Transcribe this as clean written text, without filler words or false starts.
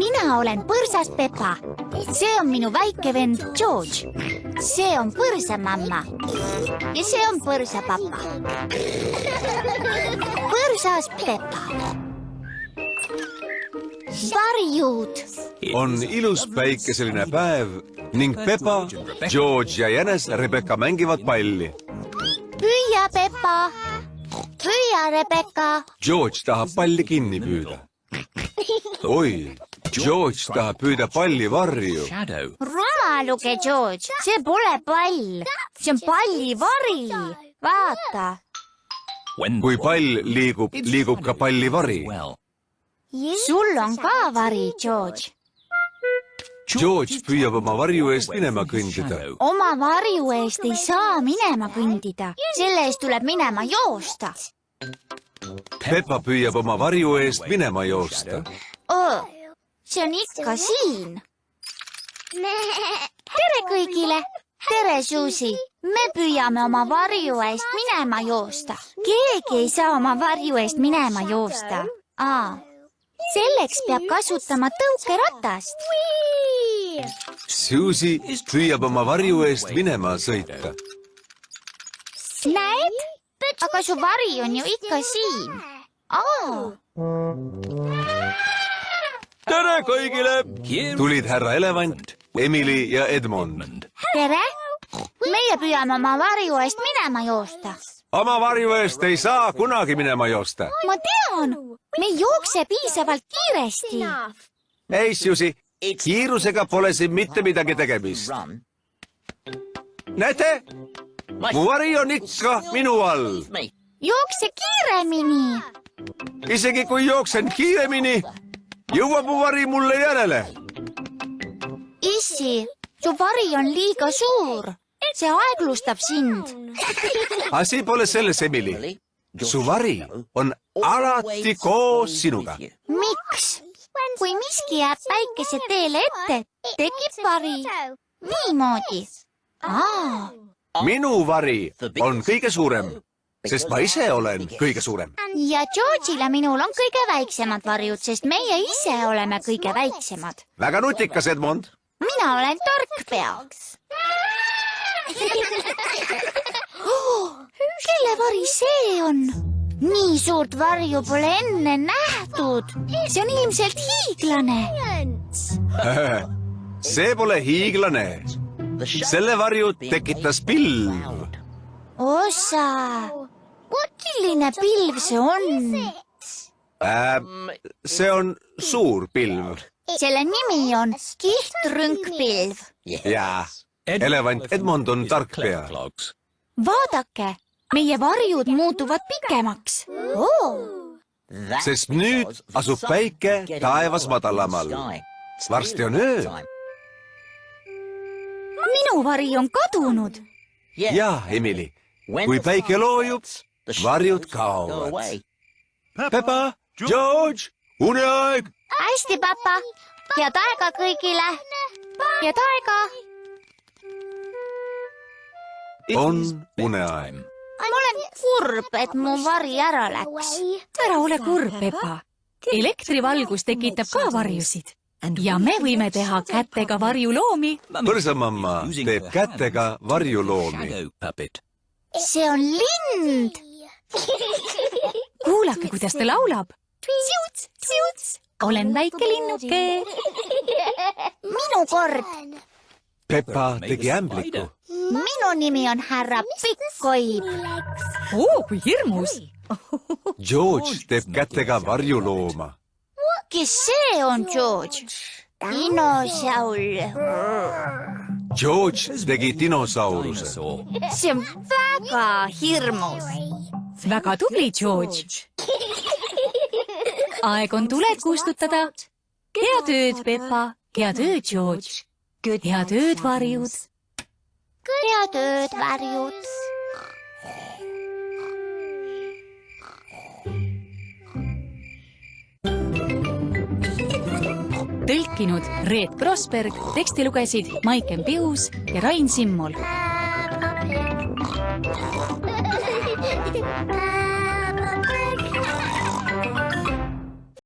Mina olen põrsas Peppa. See on minu väike vend George. See on põrsamamma. Ja see on põrsapappa. Põrsas Peppa. Varjud. On ilus päikeseline päev ning Peppa, George ja jänes Rebecca mängivad palli. Püüa Peppa. Püüa Rebecca. George tahab palli kinni püüda. Oi, George tahab püüda palli varju. Rumaluge George, see pole pall. See on pallivari. Vaata. Kui pall liigub, liigub ka pallivari. Sul on ka vari, George. George püüab oma varju eest minema kõndida. Oma varju eest ei saa minema kõndida. Selle eest tuleb minema joosta. Peppa püüab oma varju eest minema joosta. See on ikka siin. Tere kõigile. Tere, Susi. Me püüame oma varju eest minema joosta. Keegi ei saa oma varju eest minema joosta. Selleks peab kasutama tõukeratast. Susi püüab oma varju eest minema sõita. Näed? Aga su vari on ju ikka siin. Tere kõigile! Tulid härra Elevant, Emily ja Edmond. Tere! Meie püüame oma varju eest minema joosta. Oma varju eest ei saa kunagi minema joosta. Ma tean! Me ei jookse piisavalt kiiresti. Ei, Susi, kiirusega pole siin mitte midagi tegemist. Näete? Mu vari on ikka minu all. Jookse kiiremini. Isegi kui jooksen kiiremini, jõuab mu vari mulle järele. Issi, su vari on liiga suur. See aeglustab sind. Asi pole selles, Emily. Su vari on alati koos sinuga. Miks? Kui miski jääb päikese teele ette, tekib vari. Niimoodi. Minu vari on kõige suurem, sest ma ise olen kõige suurem. Ja George'il ja minul on kõige väiksemad varjud, sest meie ise oleme kõige väiksemad. Väga nutikas, Edmond. Mina olen tark pea. Kelle vari see on? Nii suurt varju pole enne nähtud. See on ilmselt hiiglane. See pole hiiglane. Selle varju tekitas pilv. Osa. Milline pilv see on? See on suur pilv. Selle nimi on kihtrünkpilv. Jaa, Elevant Edmond on tark pea. Vaadake, meie varjud muutuvad pikemaks. Sest nüüd asub päike taevas madalamal. Varsti on öö. Minu vari on kadunud. Jaa, Emily, kui päike loojub, varjud kaovad. Peppa, George, uneaeg! Hästi, papa. Head aega kõigile. Head aega. On uneaeg. Ma olen kurb, et mu vari ära läks. Ära ole kurb, Peppa. Elektrivalgus tekitab ka varjusid. Ja me võime teha kätega varjuloomi. Põrsamamma teeb kätega varjuloomi. See on lind. Kuulake, kuidas ta laulab. Siuts, siuts. Olen väike linnuke. Minu kord. Peppa tegi ämbliku. Minu nimi on härra Pikkoib. Kui hirmus. George teeb kätega varjulooma. Kes see on, George? Dinosaur. George tegi dinosauruse. See on väga hirmus. Väga tubli, George. Aeg on tuled kustutada. Hea tööd, Peppa. Hea tööd, George. Hea tööd, varjud. Hea tööd, varjud. Tõlkinud Reet Prosberg, teksti lugesid Maiken Pius ja Rain Simmul.